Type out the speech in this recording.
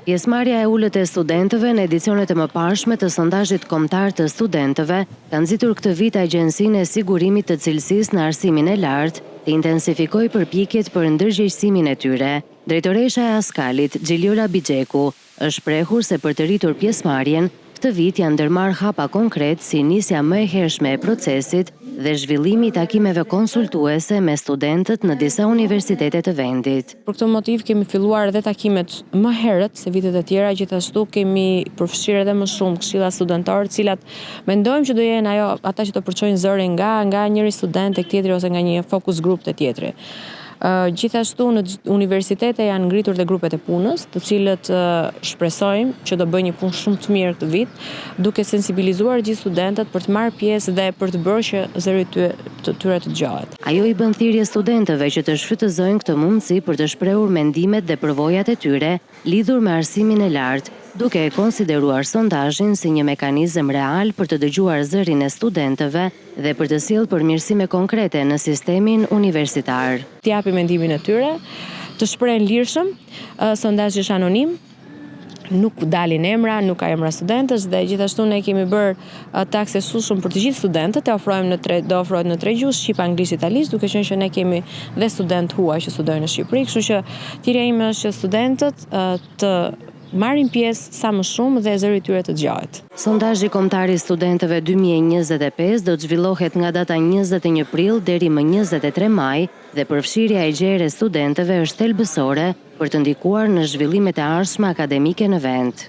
Pjesëmarrja e ulët e studentëve në edicionet e mëparshme të sondazhit kombëtar të studentëve ka nxitur këtë vit Agjencinë e Sigurimit të Cilësisë në Arsimin e Lartë të intensifikojë përpjekjet për ndërgjegjësimin e tyre. Drejtoresha e Askalit, Xhiliola Bixheku, është shprehur se për të rritur pjesëmarrjen, këtë vit janë ndërmarrë hapa konkret si nisja më e hershme e procesit dhe zhvillimi i takimeve konsultuese me studentët në disa universitete të vendit. Për këtë motiv kemi filluar edhe takimet më herët se vitet e tjera, gjithashtu kemi përfshirë edhe më shumë këshilla studentare, të cilat mendojmë që do jenë ata që do përçojnë zërin nga njëri student tek tjetri ose nga një focus group te tjetri. Gjithashtu në universitete janë ngritur dhe grupet e punës, të cilët shpresojmë që do bëjnë një punë shumë të mirë këtë vit, duke sensibilizuar gjithë studentët për të marrë pjesë dhe për të bërë që zëri të tyre të dëgjohet. Ajo i bën thirrje studentëve që të shfrytëzojnë këtë mundësi për të shprehur mendimet dhe përvojat e tyre lidhur me arsimin e lartë, duke e konsideruar sondazhin si një mekanizëm real për të dëgjuar zërin e studentëve dhe për të sjellë përmirësime konkrete në sistemin universitar. Të japin mendimin e tyre, të shprehen lirshëm, sondazhi është anonim, nuk dalin emra, nuk ka emra studentës dhe gjithashtu ne kemi bërë të aksesueshëm për të gjithë studentët, do ofrohet në 3 gjuhë, shqip, anglisht, italisht, duke qenë që ne kemi dhe studentë huaj që studojnë në Shqipëri, kështu që thirrja ime është që studentët të marrin pjesë sa më shumë dhe zëri i tyre të dëgjohet. Sondazhi kombëtar i studentëve 2025 do të zhvillohet nga data 21 prill deri më 23 maj dhe përfshirja e gjerë e studentëve është thelbësore për të ndikuar në zhvillimet e ardhshme akademike në vend.